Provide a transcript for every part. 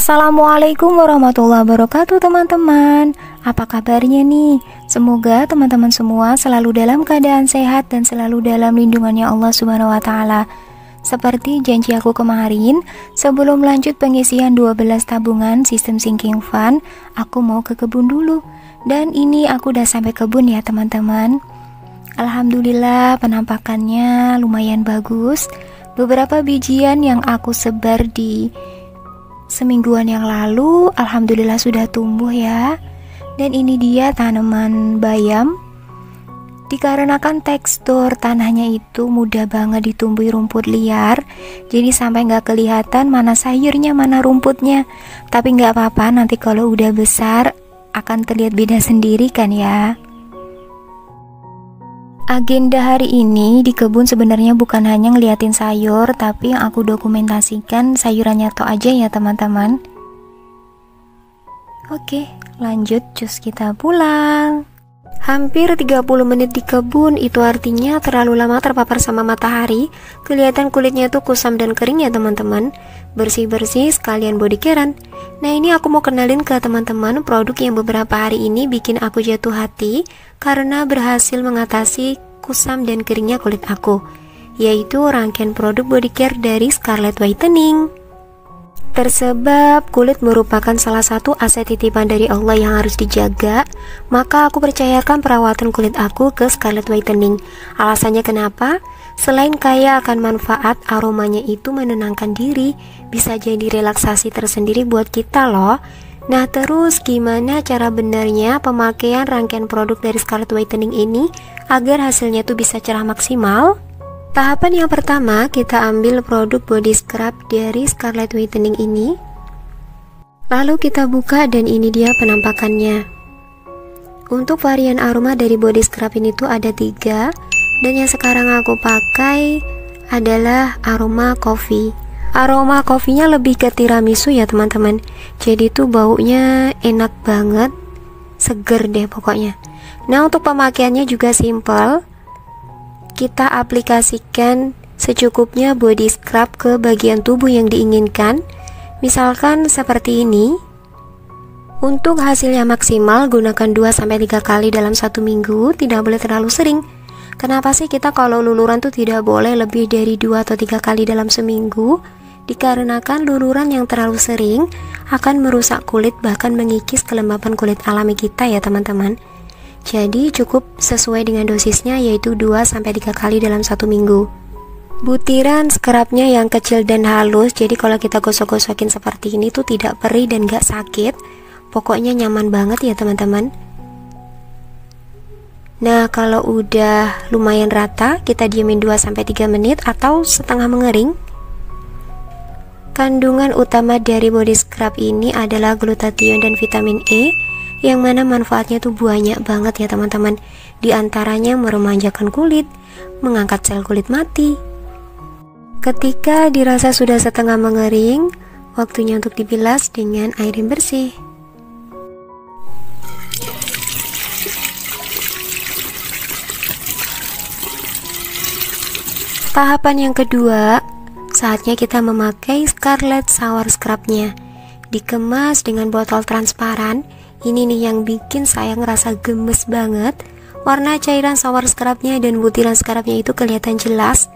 Assalamualaikum warahmatullahi wabarakatuh teman-teman. Apa kabarnya nih? Semoga teman-teman semua selalu dalam keadaan sehat dan selalu dalam lindungannya Allah Subhanahu wa taala. Seperti janji aku kemarin, sebelum lanjut pengisian 12 tabungan sistem sinking fund, aku mau ke kebun dulu. Dan ini aku udah sampai kebun ya teman-teman. Alhamdulillah penampakannya lumayan bagus. Beberapa bijian yang aku sebar di semingguan yang lalu, alhamdulillah sudah tumbuh ya. Dan ini dia tanaman bayam. Dikarenakan tekstur tanahnya itu mudah banget ditumbuhi rumput liar, jadi sampai nggak kelihatan mana sayurnya mana rumputnya. Tapi nggak apa-apa, nanti kalau udah besar akan terlihat beda sendiri kan ya. Agenda hari ini di kebun sebenarnya bukan hanya ngeliatin sayur, tapi yang aku dokumentasikan sayurannya tok aja ya teman-teman. Oke, lanjut, cus kita pulang. Hampir 30 menit di kebun, itu artinya terlalu lama terpapar sama matahari. Kelihatan kulitnya tuh kusam dan kering ya teman-teman. Bersih-bersih sekalian body care-an. Nah, ini aku mau kenalin ke teman-teman produk yang beberapa hari ini bikin aku jatuh hati karena berhasil mengatasi kusam dan keringnya kulit aku, yaitu rangkaian produk body care dari Scarlett Whitening. Tersebab kulit merupakan salah satu aset titipan dari Allah yang harus dijaga, maka aku percayakan perawatan kulit aku ke Scarlett Whitening. Alasannya kenapa? Selain kaya akan manfaat, aromanya itu menenangkan diri, bisa jadi relaksasi tersendiri buat kita loh. Nah, terus gimana cara benarnya pemakaian rangkaian produk dari Scarlett Whitening ini agar hasilnya tuh bisa cerah maksimal? Tahapan yang pertama, kita ambil produk body scrub dari Scarlett Whitening ini. Lalu kita buka dan ini dia penampakannya. Untuk varian aroma dari body scrub ini tuh ada 3, dan yang sekarang aku pakai adalah aroma coffee. Aroma kopinya lebih ke tiramisu ya teman-teman. Jadi tuh baunya enak banget, seger deh pokoknya. Nah, untuk pemakaiannya juga simple. Kita aplikasikan secukupnya body scrub ke bagian tubuh yang diinginkan. Misalkan seperti ini. Untuk hasilnya maksimal, gunakan 2-3 kali dalam 1 minggu, tidak boleh terlalu sering. Kenapa sih kita kalau luluran tuh tidak boleh lebih dari 2 atau 3 kali dalam seminggu? Dikarenakan luluran yang terlalu sering akan merusak kulit, bahkan mengikis kelembapan kulit alami kita ya teman-teman. Jadi cukup sesuai dengan dosisnya, yaitu 2-3 kali dalam 1 minggu. Butiran scrubnya yang kecil dan halus, jadi kalau kita gosok-gosokin seperti ini tuh tidak perih dan gak sakit. Pokoknya nyaman banget ya teman-teman. Nah, kalau udah lumayan rata, kita diamin 2-3 menit atau setengah mengering. Kandungan utama dari body scrub ini adalah glutathione dan vitamin E, yang mana manfaatnya tuh banyak banget ya teman-teman. Di antaranya meremanjakan kulit, mengangkat sel kulit mati. Ketika dirasa sudah setengah mengering, waktunya untuk dibilas dengan air yang bersih. Tahapan yang kedua, saatnya kita memakai Scarlett Shower Scrubnya. Dikemas dengan botol transparan. Ini nih yang bikin saya ngerasa gemes banget. Warna cairan shower scrubnya dan butiran scrubnya itu kelihatan jelas.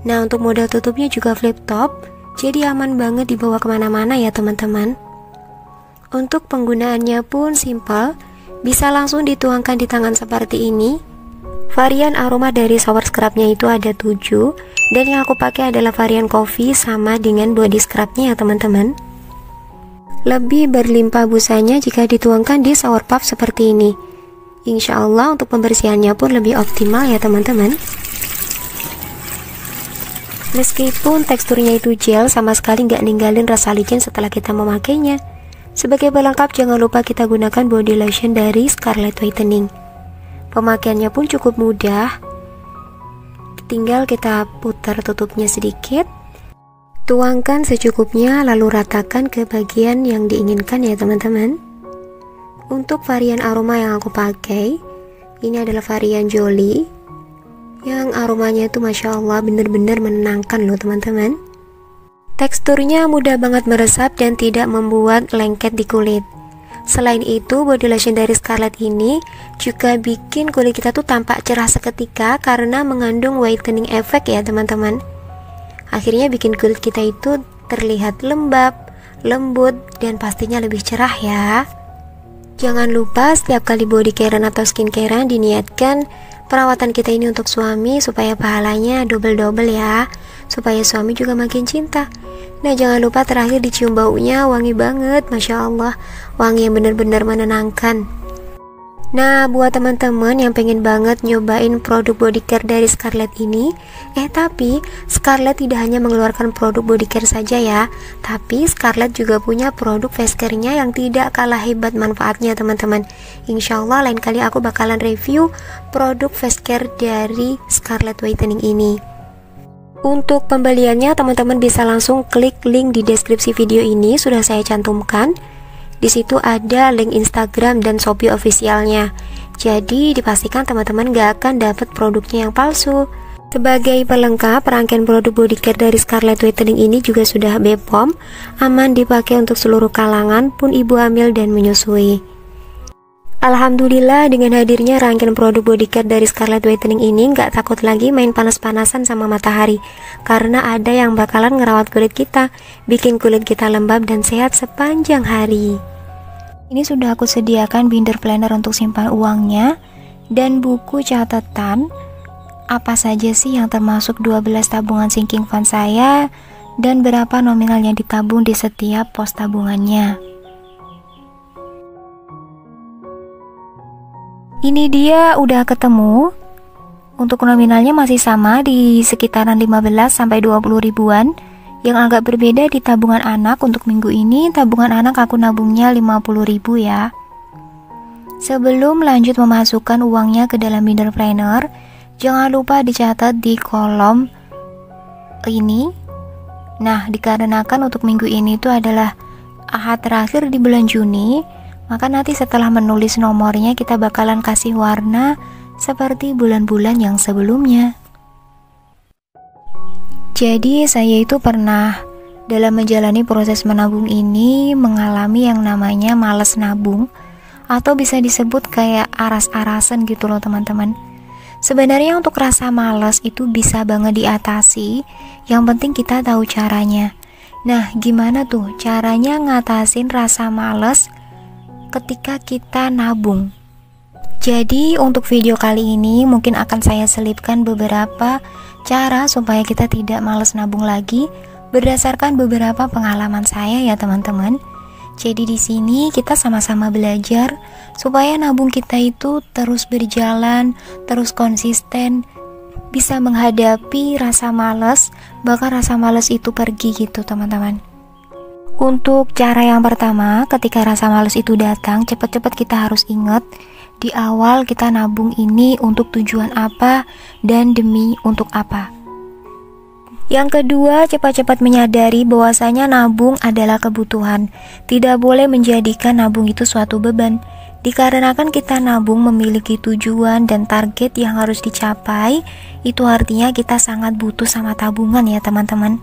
Nah, untuk model tutupnya juga flip top, jadi aman banget dibawa kemana-mana ya teman-teman. Untuk penggunaannya pun simple, bisa langsung dituangkan di tangan seperti ini. Varian aroma dari shower scrubnya itu ada 7, dan yang aku pakai adalah varian coffee sama dengan body scrubnya ya teman-teman. Lebih berlimpah busanya jika dituangkan di shower puff seperti ini. Insya Allah untuk pembersihannya pun lebih optimal ya teman-teman. Meskipun teksturnya itu gel, sama sekali nggak ninggalin rasa licin setelah kita memakainya. Sebagai pelengkap, jangan lupa kita gunakan body lotion dari Scarlett Whitening. Pemakaiannya pun cukup mudah. Tinggal kita putar tutupnya sedikit, tuangkan secukupnya, lalu ratakan ke bagian yang diinginkan ya teman-teman. Untuk varian aroma yang aku pakai, ini adalah varian Jolie, yang aromanya itu Masya Allah bener-bener menenangkan loh teman-teman. Teksturnya mudah banget meresap dan tidak membuat lengket di kulit. Selain itu, body lotion dari Scarlett ini juga bikin kulit kita tuh tampak cerah seketika karena mengandung whitening effect ya teman-teman. Akhirnya bikin kulit kita itu terlihat lembab, lembut, dan pastinya lebih cerah ya. Jangan lupa setiap kali body care atau skin care diniatkan perawatan kita ini untuk suami supaya pahalanya double-double ya, supaya suami juga makin cinta. Nah, jangan lupa terakhir dicium baunya, wangi banget, Masya Allah, wangi yang benar-benar menenangkan. Nah, buat teman-teman yang pengen banget nyobain produk body care dari Scarlett ini, tapi Scarlett tidak hanya mengeluarkan produk body care saja ya, tapi Scarlett juga punya produk face care-nya yang tidak kalah hebat manfaatnya teman-teman. Insya Allah lain kali aku bakalan review produk face care dari Scarlett Whitening ini. Untuk pembeliannya teman-teman bisa langsung klik link di deskripsi video ini, sudah saya cantumkan. Di situ ada link Instagram dan Shopee officialnya. Jadi dipastikan teman-teman gak akan dapat produknya yang palsu. Sebagai pelengkap, rangkaian produk body care dari Scarlett Whitening ini juga sudah BPOM, aman dipakai untuk seluruh kalangan pun ibu hamil dan menyusui. Alhamdulillah dengan hadirnya rangkaian produk body care dari Scarlett Whitening ini gak takut lagi main panas-panasan sama matahari, karena ada yang bakalan ngerawat kulit kita, bikin kulit kita lembab dan sehat sepanjang hari. Ini sudah aku sediakan binder planner untuk simpan uangnya dan buku catatan apa saja sih yang termasuk 12 tabungan sinking fund saya dan berapa nominal yang ditabung di setiap pos tabungannya. Ini dia udah ketemu. Untuk nominalnya masih sama di sekitaran 15 sampai 20 ribuan. Yang agak berbeda di tabungan anak untuk minggu ini, tabungan anak aku nabungnya 50 ribu ya. Sebelum lanjut memasukkan uangnya ke dalam binder planner, jangan lupa dicatat di kolom ini. Nah, dikarenakan untuk minggu ini itu adalah Ahad terakhir di bulan Juni, maka nanti setelah menulis nomornya kita bakalan kasih warna seperti bulan-bulan yang sebelumnya. Jadi saya itu pernah dalam menjalani proses menabung ini mengalami yang namanya males nabung, atau bisa disebut kayak aras-arasan gitu loh teman-teman. Sebenarnya untuk rasa males itu bisa banget diatasi, yang penting kita tahu caranya. Nah, gimana tuh caranya ngatasin rasa males ketika kita nabung? Jadi untuk video kali ini mungkin akan saya selipkan beberapa cara supaya kita tidak malas nabung lagi berdasarkan beberapa pengalaman saya ya teman-teman. Jadi di sini kita sama-sama belajar supaya nabung kita itu terus berjalan, terus konsisten, bisa menghadapi rasa malas, bahkan rasa malas itu pergi gitu teman-teman. Untuk cara yang pertama, ketika rasa malas itu datang, cepat-cepat kita harus ingat di awal kita nabung ini untuk tujuan apa dan demi untuk apa. Yang kedua, cepat-cepat menyadari bahwasanya nabung adalah kebutuhan. Tidak boleh menjadikan nabung itu suatu beban. Dikarenakan kita nabung memiliki tujuan dan target yang harus dicapai, itu artinya kita sangat butuh sama tabungan ya teman-teman.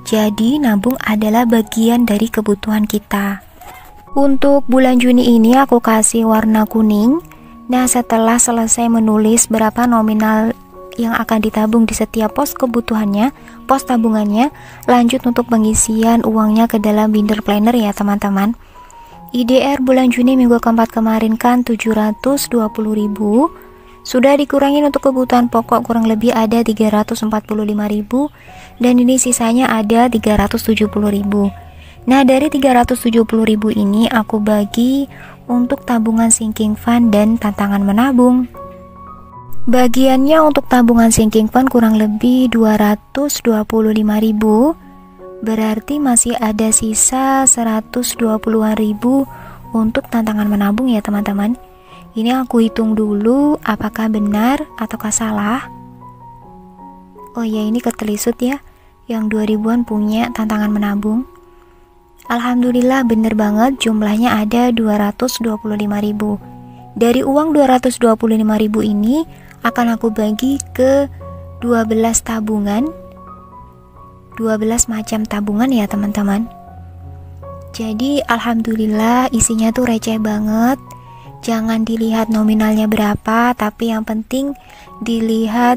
Jadi nabung adalah bagian dari kebutuhan kita. Untuk bulan Juni ini aku kasih warna kuning. Nah, setelah selesai menulis berapa nominal yang akan ditabung di setiap pos kebutuhannya, pos tabungannya, lanjut untuk pengisian uangnya ke dalam binder planner ya teman-teman. IDR bulan Juni minggu keempat kemarin kan 720.000, sudah dikurangin untuk kebutuhan pokok kurang lebih ada 345.000, dan ini sisanya ada 370.000. Nah, dari 370.000 ini aku bagi untuk tabungan sinking fund dan tantangan menabung. Bagiannya untuk tabungan sinking fund kurang lebih 225.000, berarti masih ada sisa 120-an ribu untuk tantangan menabung ya teman-teman. Ini aku hitung dulu apakah benar ataukah salah. Oh ya, ini ketelisut ya, yang 2000-an punya tantangan menabung. Alhamdulillah bener banget, jumlahnya ada 225.000. Dari uang 225.000 ini akan aku bagi ke 12 tabungan. 12 macam tabungan ya teman-teman. Jadi alhamdulillah isinya tuh receh banget. Jangan dilihat nominalnya berapa, tapi yang penting dilihat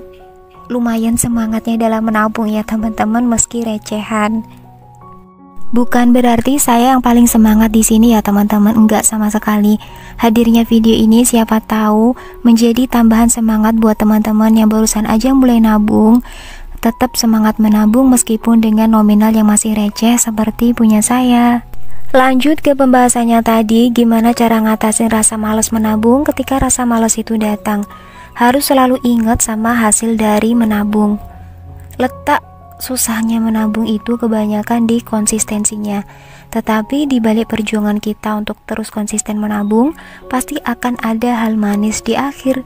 lumayan semangatnya dalam menabung ya teman-teman, meski recehan. Bukan berarti saya yang paling semangat di sini ya teman-teman, enggak sama sekali. Hadirnya video ini siapa tahu menjadi tambahan semangat buat teman-teman yang barusan aja mulai nabung. Tetap semangat menabung meskipun dengan nominal yang masih receh seperti punya saya. Lanjut ke pembahasannya tadi, gimana cara ngatasin rasa malas menabung ketika rasa malas itu datang. Harus selalu ingat sama hasil dari menabung. Letak susahnya menabung itu kebanyakan di konsistensinya. Tetapi di balik perjuangan kita untuk terus konsisten menabung, pasti akan ada hal manis di akhir.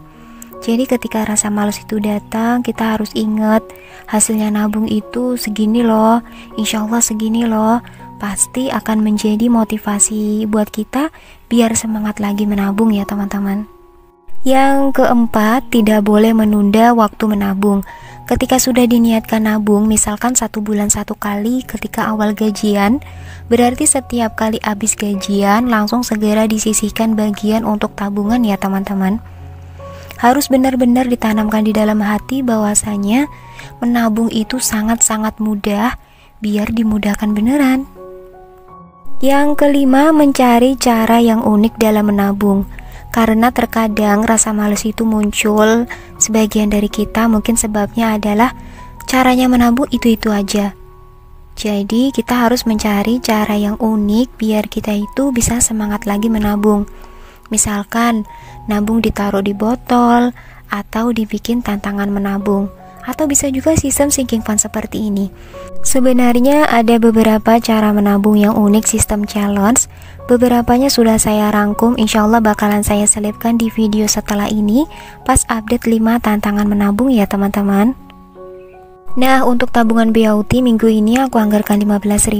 Jadi ketika rasa malas itu datang, kita harus ingat hasilnya nabung itu segini loh, insya Allah segini loh. Pasti akan menjadi motivasi buat kita biar semangat lagi menabung ya teman-teman. Yang keempat, tidak boleh menunda waktu menabung. Ketika sudah diniatkan nabung, misalkan 1 bulan 1 kali ketika awal gajian, berarti setiap kali habis gajian langsung segera disisihkan bagian untuk tabungan ya teman-teman. Harus benar-benar ditanamkan di dalam hati bahwasanya menabung itu sangat-sangat mudah, biar dimudahkan beneran. Yang kelima, mencari cara yang unik dalam menabung. Karena terkadang rasa malas itu muncul, sebagian dari kita mungkin sebabnya adalah caranya menabung itu-itu aja. Jadi kita harus mencari cara yang unik biar kita itu bisa semangat lagi menabung. Misalkan nabung ditaruh di botol, atau dibikin tantangan menabung, atau bisa juga sistem sinking fund seperti ini. Sebenarnya ada beberapa cara menabung yang unik sistem challenge. Beberapanya sudah saya rangkum, insya Allah bakalan saya selipkan di video setelah ini pas update 5 tantangan menabung ya teman-teman. Nah, untuk tabungan BAUT minggu ini aku anggarkan 15.000.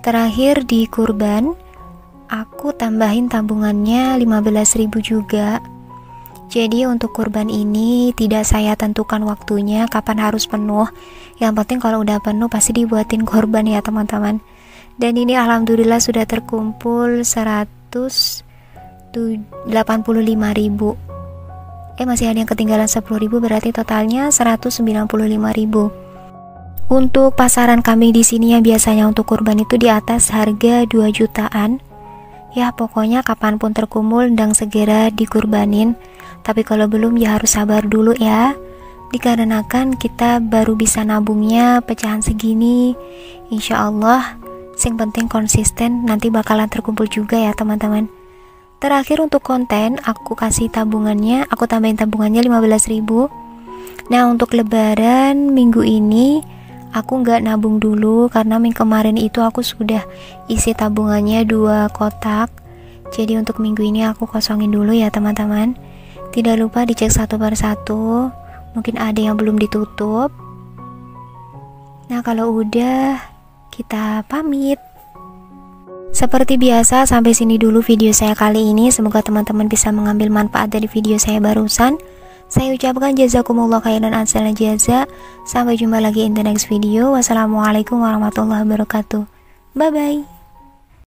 Terakhir di kurban aku tambahin tabungannya 15.000 juga. Jadi untuk kurban ini tidak saya tentukan waktunya kapan harus penuh. Yang penting kalau udah penuh pasti dibuatin kurban ya teman-teman. Dan ini alhamdulillah sudah terkumpul 185.000. Masih ada yang ketinggalan 10.000, berarti totalnya 195.000. Untuk pasaran kambing di sini yang biasanya untuk kurban itu di atas harga 2 jutaan. Ya pokoknya kapanpun terkumpul dan segera dikurbanin. Tapi kalau belum ya harus sabar dulu ya. Dikarenakan kita baru bisa nabungnya pecahan segini. Insya Allah yang penting konsisten, nanti bakalan terkumpul juga ya teman-teman. Terakhir untuk konten, aku kasih tabungannya, aku tambahin tabungannya 15.000. Nah untuk lebaran minggu ini aku nggak nabung dulu karena minggu kemarin itu aku sudah isi tabungannya 2 kotak. Jadi untuk minggu ini aku kosongin dulu ya teman-teman. Tidak lupa dicek satu per satu, mungkin ada yang belum ditutup. Nah kalau udah, kita pamit. Seperti biasa, sampai sini dulu video saya kali ini. Semoga teman-teman bisa mengambil manfaat dari video saya barusan. Saya ucapkan jazakumullah khairan ahsanal jaza. Sampai jumpa lagi in the next video. Wassalamualaikum warahmatullahi wabarakatuh. Bye bye.